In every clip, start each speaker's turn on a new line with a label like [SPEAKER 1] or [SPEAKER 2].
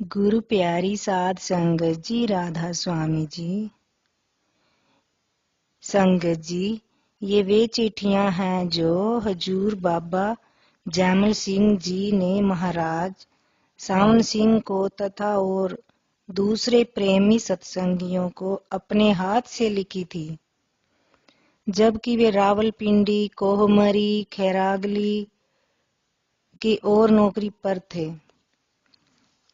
[SPEAKER 1] गुरु प्यारी साध संगत जी, राधा स्वामी जी। संगत जी, ये वे चिट्ठियां हैं जो हजूर बाबा जैमल सिंह जी ने महाराज सावन सिंह को तथा और दूसरे प्रेमी सत्संगियों को अपने हाथ से लिखी थी, जबकि वे रावलपिंडी, कोहमरी, खैरागली की ओर नौकरी पर थे।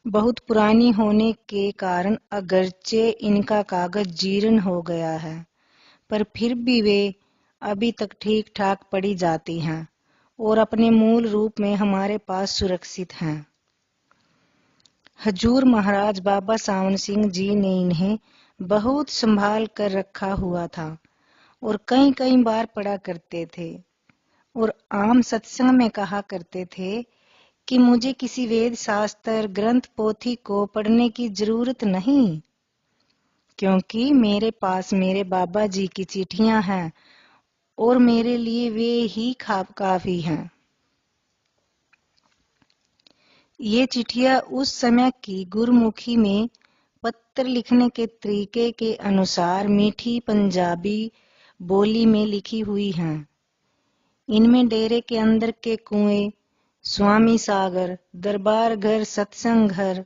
[SPEAKER 1] बहुत पुरानी होने के कारण अगरचे इनका कागज जीर्ण हो गया है, पर फिर भी वे अभी तक ठीक ठाक पड़ी जाती हैं और अपने मूल रूप में हमारे पास सुरक्षित हैं। हजूर महाराज बाबा सावन सिंह जी ने इन्हें बहुत संभाल कर रखा हुआ था और कई कई बार पढ़ा करते थे और आम सत्संग में कहा करते थे कि मुझे किसी वेद शास्त्र ग्रंथ पोथी को पढ़ने की जरूरत नहीं, क्योंकि मेरे पास मेरे बाबा जी की चिट्ठियां हैं और मेरे लिए वे ही काफी हैं। ये चिट्ठियां उस समय की गुरमुखी में पत्र लिखने के तरीके के अनुसार मीठी पंजाबी बोली में लिखी हुई हैं। इनमें डेरे के अंदर के कुएं, स्वामी सागर, दरबार घर, सत्संग घर,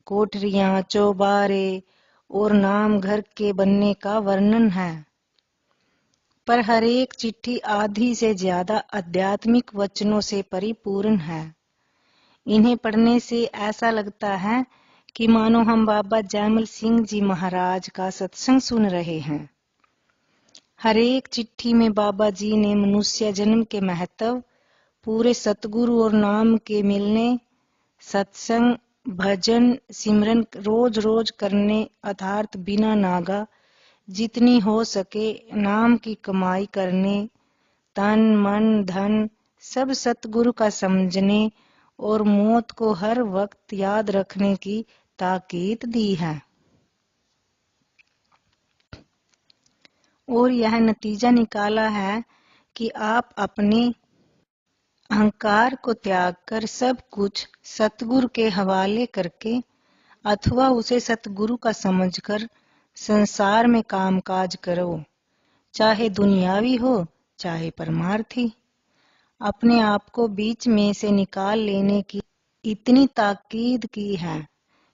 [SPEAKER 1] कोठरियां, चौबारे और नाम घर के बनने का वर्णन है। पर हर एक चिट्ठी आधी से ज्यादा आध्यात्मिक वचनों से परिपूर्ण है। इन्हें पढ़ने से ऐसा लगता है कि मानो हम बाबा जैमल सिंह जी महाराज का सत्संग सुन रहे हैं। हर एक चिट्ठी में बाबा जी ने मनुष्य जन्म के महत्व, पूरे सतगुरु और नाम के मिलने, सत्संग, भजन, सिमरन रोज रोज करने अर्थात बिना नागा जितनी हो सके नाम की कमाई करने, तन मन धन सब सतगुरु का समझने और मौत को हर वक्त याद रखने की ताकीद दी है। और यह नतीजा निकाला है कि आप अपने अहंकार को त्याग कर सब कुछ सतगुरु के हवाले करके अथवा उसे सतगुरु का समझकर संसार में कामकाज करो, चाहे दुनियावी हो चाहे परमार्थी। अपने आप को बीच में से निकाल लेने की इतनी ताकीद की है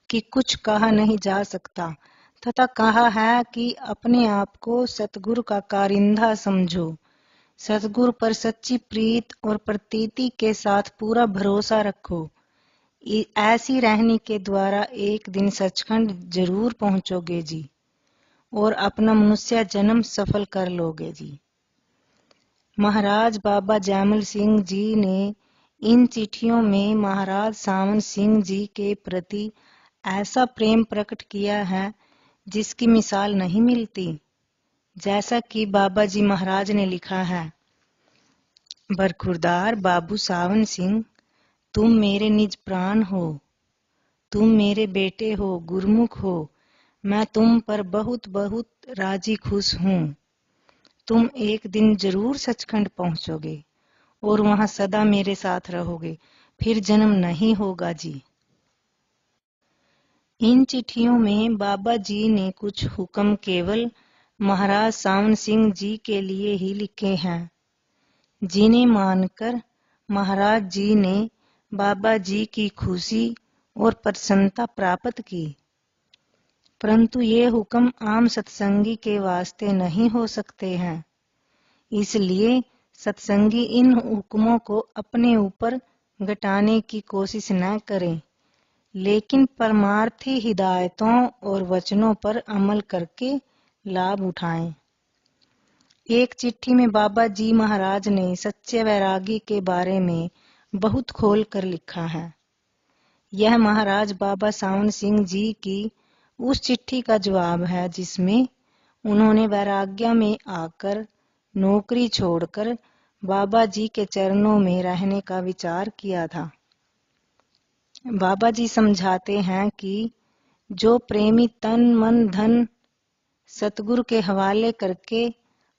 [SPEAKER 1] कि कुछ कहा नहीं जा सकता, तथा कहा है कि अपने आप को सतगुरु का कारिंदा समझो, सतगुरु पर सच्ची प्रीत और प्रतीति के साथ पूरा भरोसा रखो। ऐसी रहनी के द्वारा एक दिन सचखंड जरूर पहुंचोगे जी और अपना मनुष्य जन्म सफल कर लोगे जी। महाराज बाबा जैमल सिंह जी ने इन चिट्ठियों में महाराज सावन सिंह जी के प्रति ऐसा प्रेम प्रकट किया है जिसकी मिसाल नहीं मिलती। जैसा कि बाबा जी महाराज ने लिखा है, बरखुरदार बाबू सावन सिंह, तुम मेरे निज प्राण हो, तुम मेरे बेटे हो, गुरमुख हो, मैं तुम पर बहुत बहुत राजी खुश हूँ। तुम एक दिन जरूर सचखंड पहुंचोगे और वहां सदा मेरे साथ रहोगे, फिर जन्म नहीं होगा जी। इन चिट्ठियों में बाबा जी ने कुछ हुक्म केवल महाराज सावन सिंह जी के लिए ही लिखे हैं, जिन्हें मानकर महाराज जी ने बाबा जी की खुशी और प्रसन्नता प्राप्त की। परंतु ये हुक्म आम सत्संगी के वास्ते नहीं हो सकते हैं, इसलिए सत्संगी इन हुक्मों को अपने ऊपर घटाने की कोशिश न करें, लेकिन परमार्थी हिदायतों और वचनों पर अमल करके लाभ उठाएं। एक चिट्ठी में बाबा जी महाराज ने सच्चे वैरागी के बारे में बहुत खोल कर लिखा है। यह महाराज बाबा सावन सिंह जी की उस चिट्ठी का जवाब है जिसमें उन्होंने वैराग्य में आकर नौकरी छोड़कर बाबा जी के चरणों में रहने का विचार किया था। बाबा जी समझाते हैं कि जो प्रेमी तन मन धन सतगुरु के हवाले करके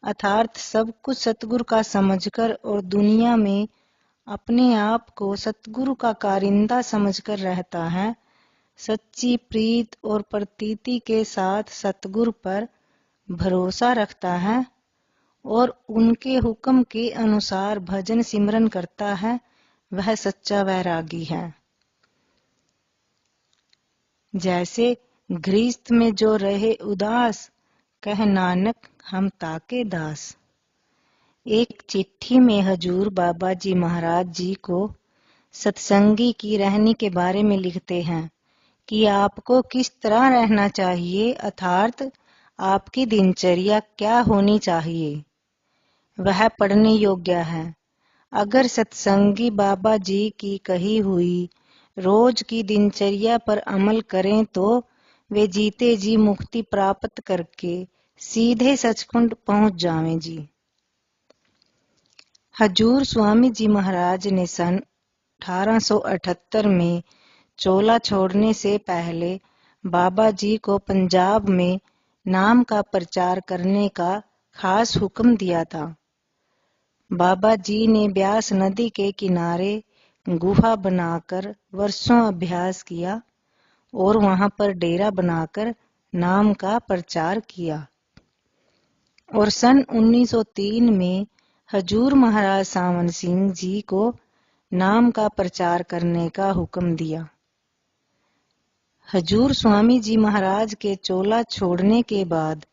[SPEAKER 1] अर्थात सब कुछ सतगुरु का समझकर और दुनिया में अपने आप को सतगुरु का कारिंदा समझकर रहता है, सच्ची प्रीत और प्रतीति के साथ सतगुरु पर भरोसा रखता है और उनके हुक्म के अनुसार भजन सिमरन करता है, वह सच्चा वैरागी है। जैसे गृहस्थ में जो रहे उदास, कह नानक हम ताके दास। एक चिट्ठी में हजूर बाबा जी महाराज जी को सत्संगी की रहनी के बारे में लिखते हैं कि आपको किस तरह रहना चाहिए, अर्थात आपकी दिनचर्या क्या होनी चाहिए, वह पढ़ने योग्य है। अगर सत्संगी बाबा जी की कही हुई रोज की दिनचर्या पर अमल करें तो वे जीते जी मुक्ति प्राप्त करके सीधे सचखंड पहुंच जावें जी। हजूर स्वामी जी महाराज ने सन 1878 में चोला छोड़ने से पहले बाबा जी को पंजाब में नाम का प्रचार करने का खास हुक्म दिया था। बाबा जी ने ब्यास नदी के किनारे गुफा बनाकर वर्षों अभ्यास किया और वहां पर डेरा बनाकर नाम का प्रचार किया और सन 1903 में हजूर महाराज सावन सिंह जी को नाम का प्रचार करने का हुक्म दिया। हजूर स्वामी जी महाराज के चोला छोड़ने के बाद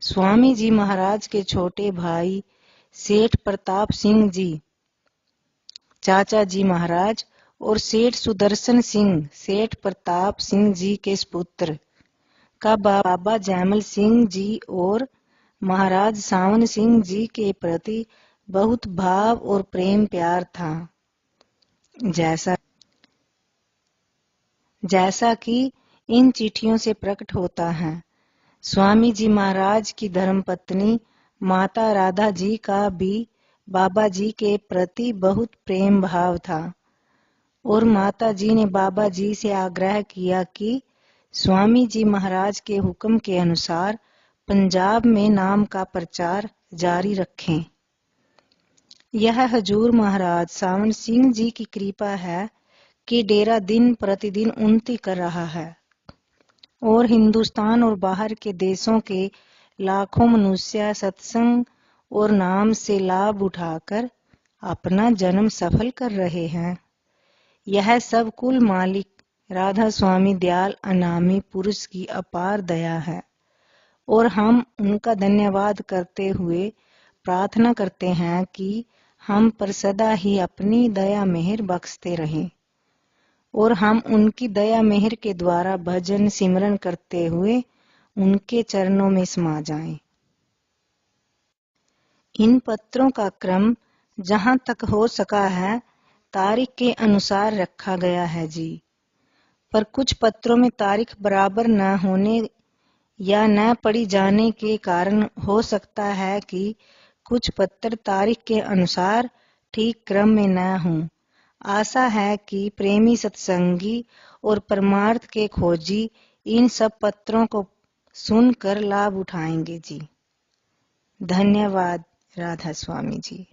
[SPEAKER 1] स्वामी जी महाराज के छोटे भाई सेठ प्रताप सिंह जी, चाचा जी महाराज और सेठ सुदर्शन सिंह, सेठ प्रताप सिंह जी के सुपुत्र का बाबा जैमल सिंह जी और महाराज सावन सिंह जी के प्रति बहुत भाव और प्रेम प्यार था। जैसा कि इन चिट्ठियों से प्रकट होता है, स्वामी जी महाराज की धर्मपत्नी माता राधा जी का भी बाबा जी के प्रति बहुत प्रेम भाव था और माता जी ने बाबा जी से आग्रह किया कि स्वामी जी महाराज के हुक्म के अनुसार पंजाब में नाम का प्रचार जारी रखें। यह हजूर महाराज सावन सिंह जी की कृपा है कि डेरा दिन प्रतिदिन उन्नति कर रहा है और हिंदुस्तान और बाहर के देशों के लाखों मनुष्य सत्संग और नाम से लाभ उठाकर अपना जन्म सफल कर रहे हैं। यह सब कुल मालिक राधा स्वामी दयाल अनामी पुरुष की अपार दया है और हम उनका धन्यवाद करते हुए प्रार्थना करते हैं कि हम पर सदा ही अपनी दया मेहर बख्शते रहें और हम उनकी दया मेहर के द्वारा भजन सिमरन करते हुए उनके चरणों में समा जाएं। इन पत्रों का क्रम जहां तक हो सका है तारीख के अनुसार रखा गया है जी, पर कुछ पत्रों में तारीख बराबर न होने या न पढ़ी जाने के कारण हो सकता है कि कुछ पत्र तारीख के अनुसार ठीक क्रम में न हों। आशा है कि प्रेमी सत्संगी और परमार्थ के खोजी इन सब पत्रों को सुनकर लाभ उठाएंगे जी। धन्यवाद। राधा स्वामी जी।